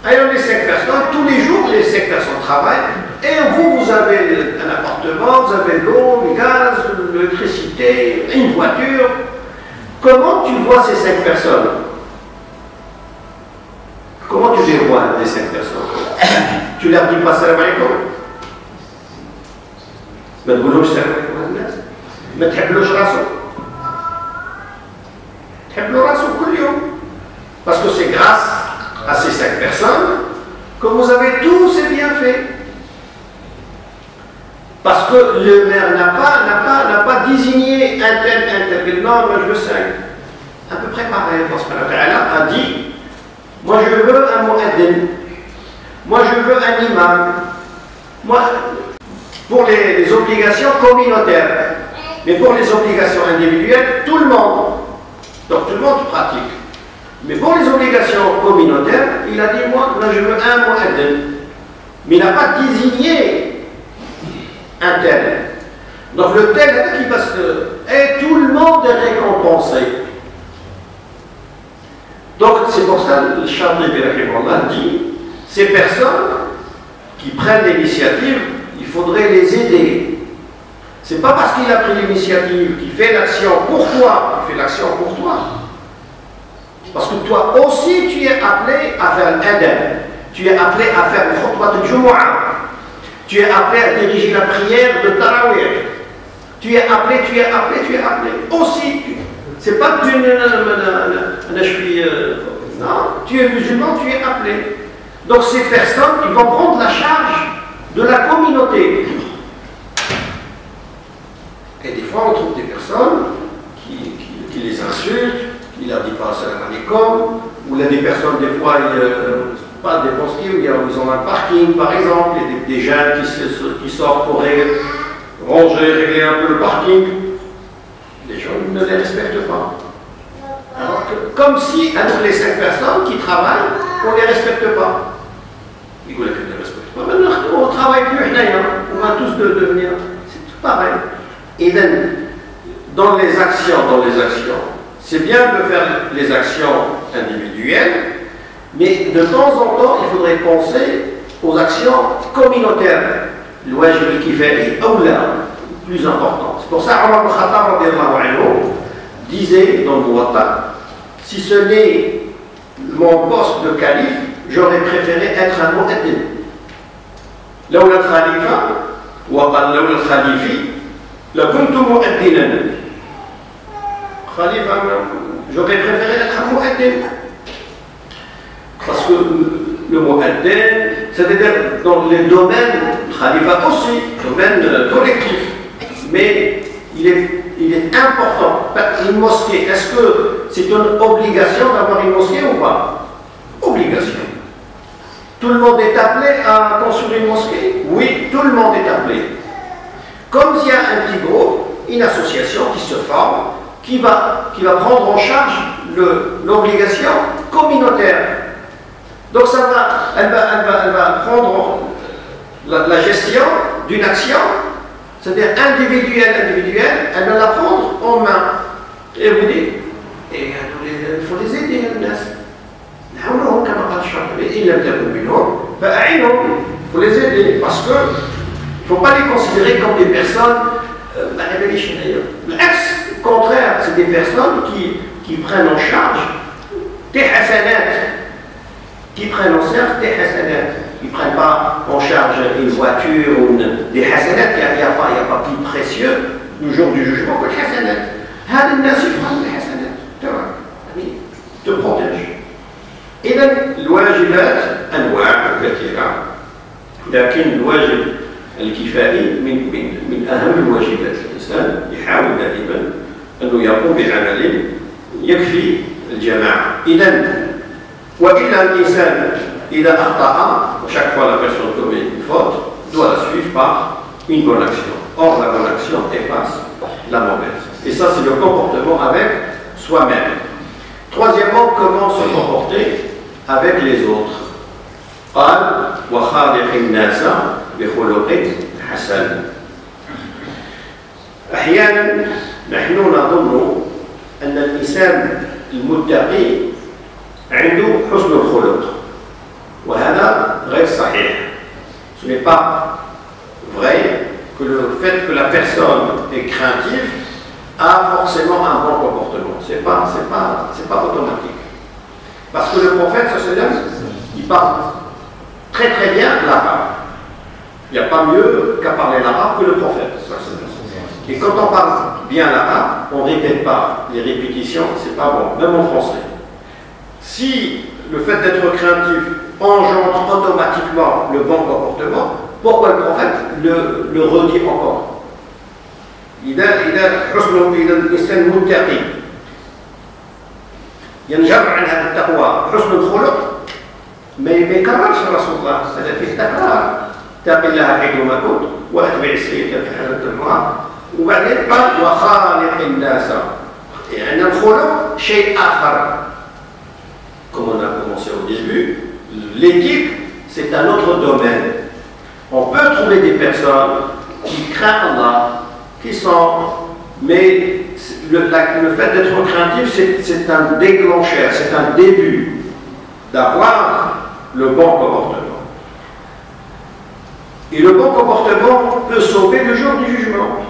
Alors les 5 personnes, tous les jours, les 5 personnes travaillent. Et vous avez un appartement, vous avez l'eau, le gaz, l'électricité, une voiture. Comment tu vois ces 5 personnes? Comment tu les vois, les 5 personnes? Tu leur dis pas salam alaikum? ما تقولوش سلام عليكم الناس؟ ما تحبلوش راسو؟ تحبلو راسو كل يوم. Parce que c'est grâce à ces 5 personnes que vous avez tous ces bienfaits. Parce que le maire n'a pas désigné un tel, non, moi je veux 5. À peu près pareil, parce qu'Allah a dit, moi je veux un mu'addin, moi je veux un imam, moi, pour les obligations communautaires, mais pour les obligations individuelles, tout le monde. Donc tout le monde pratique. Mais pour les obligations communautaires, il a dit, moi je veux un mu'addin. Mais il n'a pas désigné un tel. Donc le tel qui va et tout le monde est récompensé. Donc c'est pour ça que le Châtelet dit, ces personnes qui prennent l'initiative, il faudrait les aider. C'est pas parce qu'il a pris l'initiative qu'il fait l'action pour toi, il fait l'action pour toi. Parce que toi aussi tu es appelé à faire l'adab, tu es appelé à faire le khutbah de Jumu'ah. Tu es appelé à diriger la prière de Tarawih. Tu es appelé. Aussi, c'est pas que non, tu es musulman, tu es appelé. Donc ces personnes, ils vont prendre la charge de la communauté. Et des fois, on trouve des personnes qui les insultent, qui leur disent pas salam alaikum, ou là des personnes, des fois, pas des postes où ils ont un parking par exemple, il y a des jeunes qui sortent pour régler un peu le parking. Les gens ne les respectent pas. Alors que, comme si, entre les 5 personnes qui travaillent, on ne les respecte pas. Ils ne les respectent pas. Maintenant, on ne travaille plus, on va tous devenir. C'est tout pareil. Et dans les actions, c'est bien de faire les actions individuelles. Mais de temps en temps, il faudrait penser aux actions communautaires. Le wajib al-kifai ou là, plus important. C'est pour ça que Omar ibn Khattab disait dans le Muwatta, si ce n'est mon poste de calife, j'aurais préféré être un mu'addin. لولا الخليفة وقال لولا الخليفي لكنت مؤدنا. Khalifa, j'aurais préféré être un mu'addin. Parce que le mu'addin, c'est-à-dire dans les domaines, khalifa aussi, domaine collectif, mais il est important. Une mosquée, est-ce que c'est une obligation d'avoir une mosquée ou pas? Tout le monde est appelé à construire une mosquée? Oui, tout le monde est appelé. Comme il y a un petit groupe, une association qui se forme, qui va prendre en charge l'obligation communautaire. Donc elle va prendre la gestion d'une action, c'est-à-dire individuelle, elle va la prendre en main. Et vous dites, il faut les aider, les gens. نحاولهم كما قال الشاطبي إن لم تكن منهم فأعينهم. Il faut les aider parce que il ne faut pas les considérer comme des personnes au contraire, c'est des personnes qui prennent en charge des hasanat, qui prennent en charge des hasanat. Ils ne prennent pas en charge une voiture ou des hasanat. Il n'y a pas plus précieux le jour du jugement que les hasanat. هذا الناس يفعلون الحسنات تمام te protège. إذا الواجبات أنواع كثيرة، لكن الواجب الكفائي من أهم الواجبات. الإنسان يحاول دائما أنه يقوم بعمل يكفي الجماعة. إذا وإلا الإنسان إذا أخطأ chaque fois la personne commet une faute doit la suivre par une bonne action. Or la bonne action efface la mauvaise. Et ça c'est le comportement avec soi-même. Troisièmement, comment se comporter avec les autres. قال وخالق الناس بخلق حسن. أحيانا نحن نظن أن الإنسان المتقي عنده حسن الخلق وهذا غير صحيح. Ce n'est pas vrai que le fait que la personne est craintive a forcément un bon comportement. C'est pas automatique. Parce que le prophète, il parle très très bien l'arabe. Il n'y a pas mieux qu'à parler l'arabe que le prophète. Et quand on parle bien l'arabe, on ne répète pas. Les répétitions, c'est pas bon, même en français. Si le fait d'être craintif engendre automatiquement le bon comportement, pourquoi le prophète le redit encore? إذا الإنسان المتقي ينجر عن هذا التقوى حسن الخلق ما يكررش رسول الله هذا فيه تكرار. اتق الله حيثما كنت واتبع السيئة الحسنة تمحها. وبعدين قال وخالق الناس. يعني الخلق شيء آخر. Comme on a commencé au début, l'éthique c'est un autre domaine. On peut trouver des personnes qui craignent Allah, qui sont, mais le fait d'être craintif, c'est un déclencheur, c'est un début d'avoir le bon comportement. Et le bon comportement peut sauver le jour du jugement.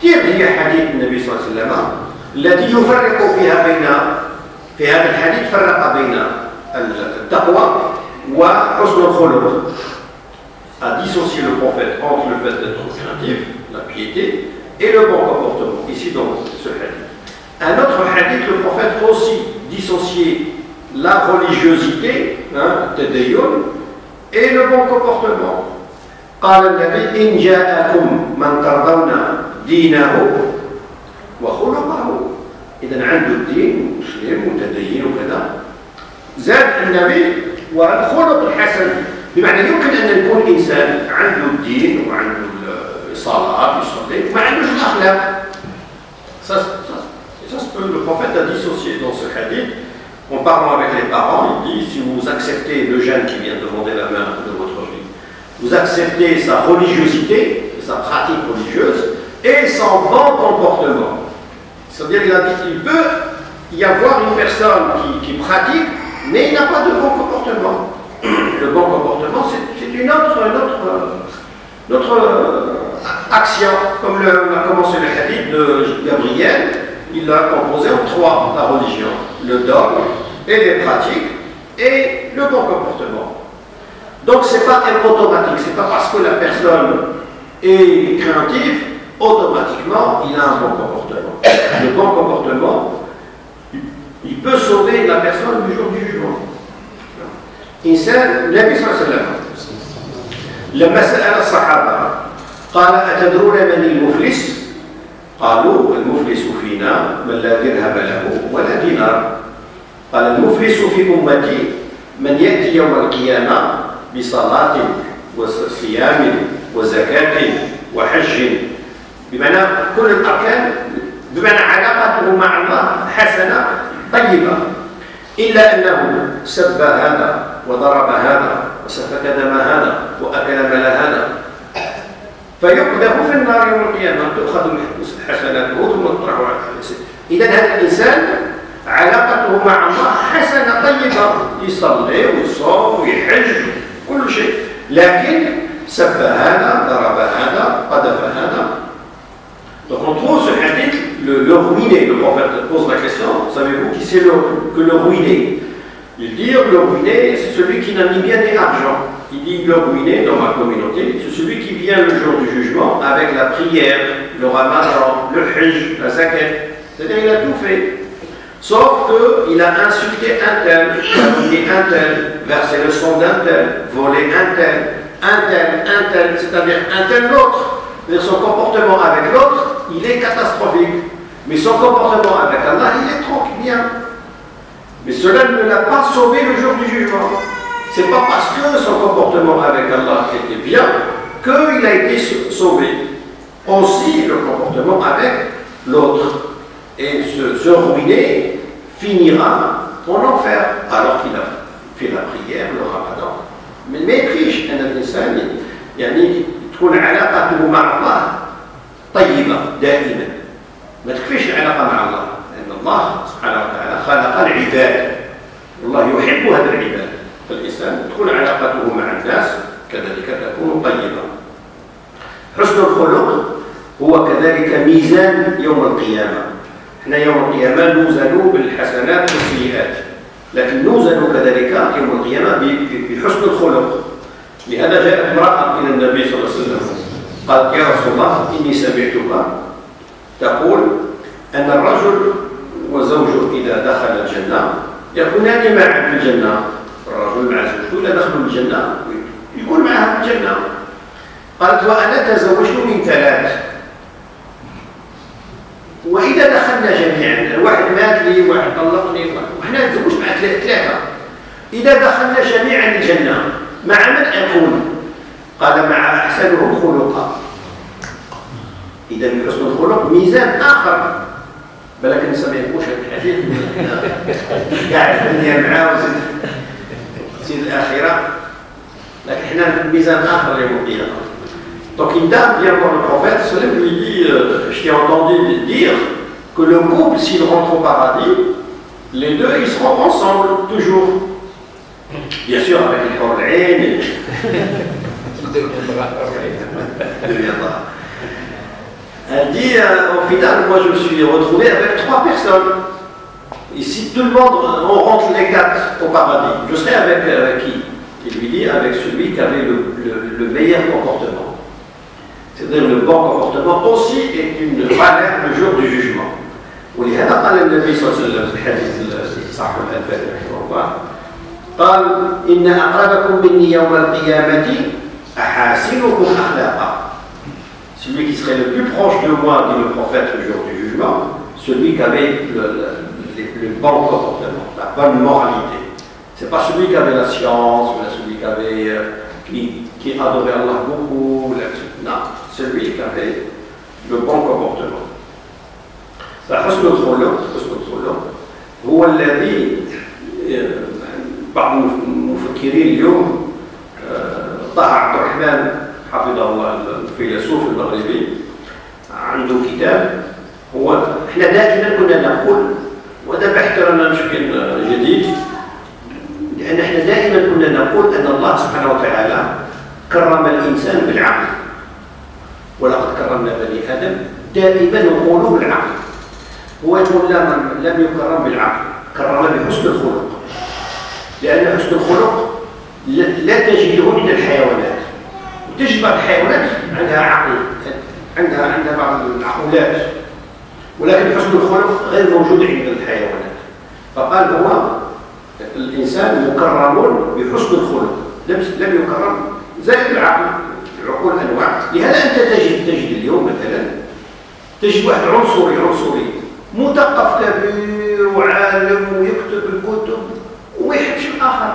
كثير هي حديث النبي صلى الله عليه وسلم الذي يفرق فيها في هذا الحديث فرق بين التقوى وحسن الخلق. A dissocié le prophète entre le fait d'être craintif, la piété, et le bon comportement, ici dans ce hadith. Un autre hadith, le prophète aussi dissocié la religiosité, tadayyun, et le bon comportement. قال النبي إن جاءكم من ترضون دينه وخلقه. إذا عنده الدين مسلم متدين وكذا. زاد النبي والخلق الحسن. بمعنى يمكن أن يكون إنسان عنده الدين وعنده الصلاة يصلي وما عندوش الأخلاق. Le prophète a dissocié dans ce hadith, en parlant avec les parents, il dit si vous acceptez le jeune qui vient demander la main de votre fille, vous acceptez sa religiosité, sa pratique religieuse et son bon comportement. C'est-à-dire qu'il peut y avoir une personne qui pratique, mais il n'a pas de bon comportement. Le bon comportement, c'est une autre action. Comme on a commencé le hadith de Gabriel, il l'a composé en trois, la religion, le dogme et les pratiques et le bon comportement. Donc c'est pas automatique, c'est pas parce que la personne est craintive, automatiquement il a un bon comportement. Le bon comportement, il peut sauver la personne du jour du jugement. إنسان النبي صلى الله عليه وسلم لما سأل الصحابة قال أتدرون من المفلس؟ قالوا المفلس فينا من لا درهم له ولا دينار. قال المفلس في أمتي من يأتي يوم القيامة بصلاة وصيام وزكاة وحج، بمعنى كل الأركان، بمعنى علاقته مع الله حسنة طيبة، إلا أنه سب هذا وضرب هذا وسفك دم هذا وأكل مال هذا، فيقذف في النار يوم القيامة، تؤخذ حسناته ثم تطرح على الحسن. إذا هذا الإنسان علاقته مع الله حسنة طيبة، يصلي ويصوم ويحج كل شيء، لكن سب هذا ضرب هذا قذف هذا. Donc on trouve ce hadith, le ruiné. Le prophète pose la question, savez-vous qui c'est que le ruiné? Il dit le ruiné, c'est celui qui n'a ni bien ni argent. Il dit le ruiné dans ma communauté, c'est celui qui vient le jour du jugement avec la prière, le ramadan, le hajj, la zakat. C'est-à-dire il a tout fait. Sauf qu'il a insulté un tel, calomnié un tel, versé le sang d'un tel, volé un tel, c'est-à-dire un tel l'autre. Son comportement avec l'autre, il est catastrophique. Mais son comportement avec Allah, il est tranquille, bien. Mais cela ne l'a pas sauvé le jour du jugement. C'est pas parce que son comportement avec Allah était bien qu'il a été sauvé. Aussi le comportement avec l'autre. Et ce ruiné finira en enfer, alors qu'il a fait la prière, le ramadan. Mais ما يكفيش أن الإنسان يعني تكون علاقته مع الله طيبة دائما. ما تكفيش العلاقة مع الله، لأن الله سبحانه وتعالى خلق العباد، والله يحب هذا العباد، فالإنسان تكون علاقته مع الناس كذلك تكون طيبة. حسن الخلق هو كذلك ميزان يوم القيامة. احنا يوم القيامة نوزن بالحسنات والسيئات، لكن نوزن كذلك يوم القيامة بحسن الخلق. لهذا جاءت امرأة إلى النبي صلى الله عليه وسلم قالت يا رسول الله إني سمعتك تقول أن الرجل وزوجه إذا دخل الجنة يكونان معا في الجنة. الرجل مع زوجته إذا دخلوا الجنة يكون معها في الجنة. قالت وأنا تزوجت من 3، وإذا دخلنا جميعا، واحد مات لي، واحد طلقني، وإحنا نتزوج مع 3، إذا دخلنا جميعا الجنة مع من أكون؟ قال مع أحسنهم خلقا. إذا حسن الخلق ميزان آخر، بلكن نسميه مش الحديث قاعد الدنيا معاه وزيد الآخرة، لكن إحنا ميزان آخر يوم القيامة. Donc une dame vient voir le prophète, lui dit je t'ai entendu dire que le couple, s'il rentre au paradis, les deux ils seront ensemble toujours. Bien sûr avec les hurl-ain. Elle dit au final, moi je me suis retrouvé avec 3 personnes. Et si tout le monde, on rentre les 4 au paradis, je serai avec qui? Il lui dit avec celui qui avait le meilleur comportement. C'est-à-dire le bon comportement aussi est une valeur le jour du jugement. ولهذا قال النبي صلى الله عليه وسلم في الحديث صحيح الألباني رحمه الله قال إن أقربكم مني يوم القيامة أحاسنكم أخلاقا. Celui qui serait le plus proche de moi, dit le prophète le jour du jugement, celui qui avait le bon comportement, la bonne moralité. Ce n'est pas celui qui avait la science, ou celui qui avait qui adorait Allah beaucoup, non, celui qui avait le bon comportement. فحسن الخلق هو الذي بعض المفكرين اليوم طه عبد الرحمن حفظه الله الفيلسوف المغربي عنده كتاب. هو احنا دائما كنا نقول، وهذا باحترامنا بشكل جديد، لان احنا دائما كنا نقول ان الله سبحانه وتعالى كرم الانسان بالعقل، ولقد كرمنا بني ادم، دائما نقول بالعقل. هو يقول لم يكرم بالعقل، كرم بحسن الخلق، لان حسن الخلق لا تجده عند الحيوانات. وتجد بعض الحيوانات عندها عقل، عندها بعض العقولات، ولكن حسن الخلق غير موجود عند الحيوانات. فقال هو الإنسان مكرم بحسن الخلق، لم يكرم زائد العقل، العقول أنواع. لهذا أنت تجد اليوم مثلا تجد واحد عنصري مثقف كبير وعالم ويكتب الكتب وما يحبش الآخر،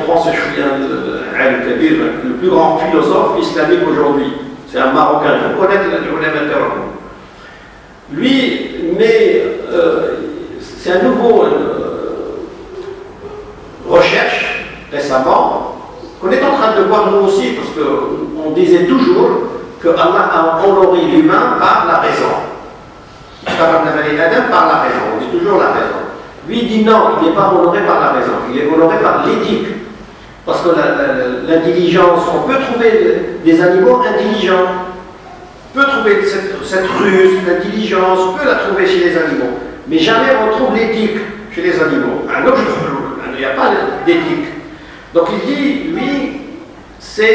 France le plus grand philosophe islamique aujourd'hui. C'est un Marocain, il faut connaître l'ulama tawakkul. Lui, mais c'est un nouveau recherche récemment qu'on est en train de voir nous aussi, parce qu'on disait toujours que Allah a honoré l'humain par la raison. Par la raison, on dit toujours la raison. Lui dit non, il n'est pas honoré par la raison, il est honoré par l'éthique. Parce que l'intelligence, on peut trouver des animaux intelligents. On peut trouver cette ruse, l'intelligence, on peut la trouver chez les animaux. Mais jamais on trouve l'éthique chez les animaux. Il n'y a pas d'éthique. Donc il dit, lui, c'est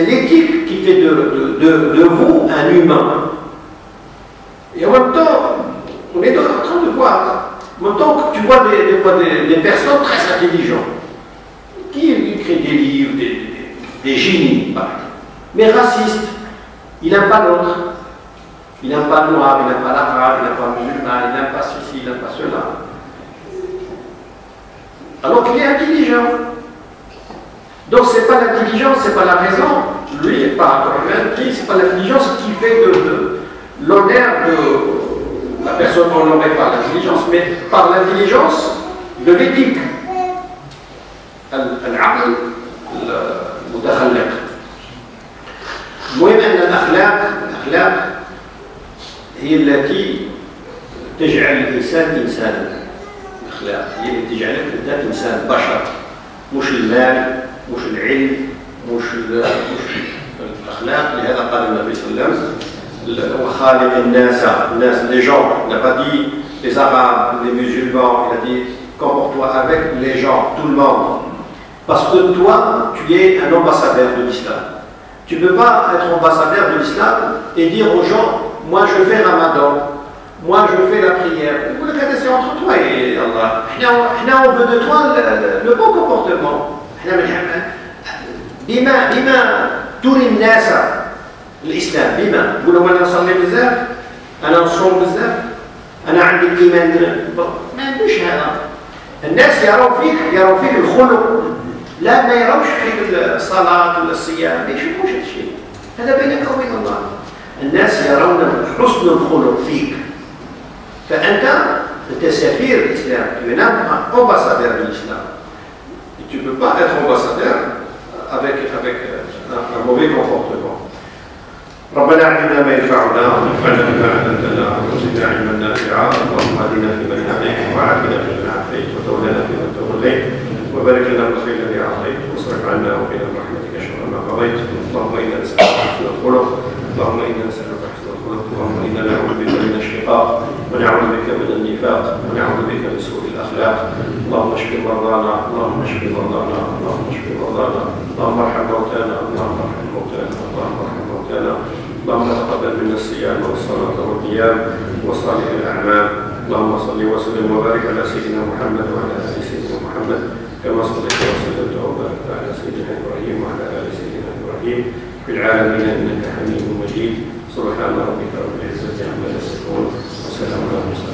l'éthique qui fait de vous un humain. Et en même temps, on est en train de voir, en même temps que tu vois des personnes très intelligentes, qui écrivent des livres, des génies, mais racistes. Il n'aime pas l'autre. Il n'aime pas le noir, il n'aime pas l'arabe, il n'aime pas le musulman, il n'aime pas ceci, il n'aime pas cela. Alors qu'il est intelligent. Donc c'est pas l'intelligence, c'est pas la raison. Lui, pas c'est pas l'intelligence qui fait l'honneur de la personne honorée par l'intelligence, mais par l'intelligence de l'éthique. العقل المتخلق. المهم أن الأخلاق هي التي تجعل الإنسان إنسانا. الأخلاق هي التي تجعلك أنت إنسان بشر، مش المال، مش العلم، مش الأخلاق. لهذا قال النبي صلى الله عليه وسلم وخالق الناس les gens. Il n'a pas dit les Arabes, les musulmans, il a dit comporte-toi avec les gens, tout le monde. Parce que toi, tu es un ambassadeur de l'islam. Tu ne peux pas être ambassadeur de l'islam et dire aux gens, moi je fais Ramadan, moi je fais la prière. C'est entre toi et Allah. On veut de toi le bon comportement. بما تري الناس الإسلام بما تقولوا أنا نصلي بزاف، أنا نصوم بزاف، أنا عندي الإيمان. ما عندوش هذا. الناس يروا فيك الخلق، لا ما يروش فيك الصلاة ولا الصيام، ما يشوفوش هذا الشيء. هذا بينك وبين الله. الناس يرون حسن الخلق فيك. فأنت سفير الإسلام، tu es un ambassadeur de l'islam. Et tu ne peux pas être ambassadeur avec un mauvais comportement. ربنا علمنا ما ينفعنا وانفعنا بما علمتنا وزدنا علما نافعا. اللهم اهدنا فيمن هديت وعافنا فيمن عافيت وتولنا فيمن توليت وبارك لنا بالخير الذي اعطيت واصرف عنا وقنا برحمتك شر ما قضيت. اللهم انا نسالك حسن الخلق، اللهم انا نسالك حسن الخلق، اللهم انا نعوذ بك من الشقاق ونعوذ بك من النفاق ونعوذ بك من سوء الاخلاق. اللهم اشف مرضانا، اللهم اشف مرضانا، اللهم اشف مرضانا، اللهم ارحم موتانا، اللهم ارحم موتانا، اللهم ارحم موتانا. اللهم تقبل منا الصيام والصلاه والقيام وصالح الاعمال. اللهم صل وسلم وبارك على سيدنا محمد وعلى ال سيدنا محمد كما صليت وسلمت وباركت على سيدنا ابراهيم وعلى ال سيدنا ابراهيم في العالمين انك حميد مجيد. سبحان ربك رب العزه عما يصفون وسلام على المرسلين.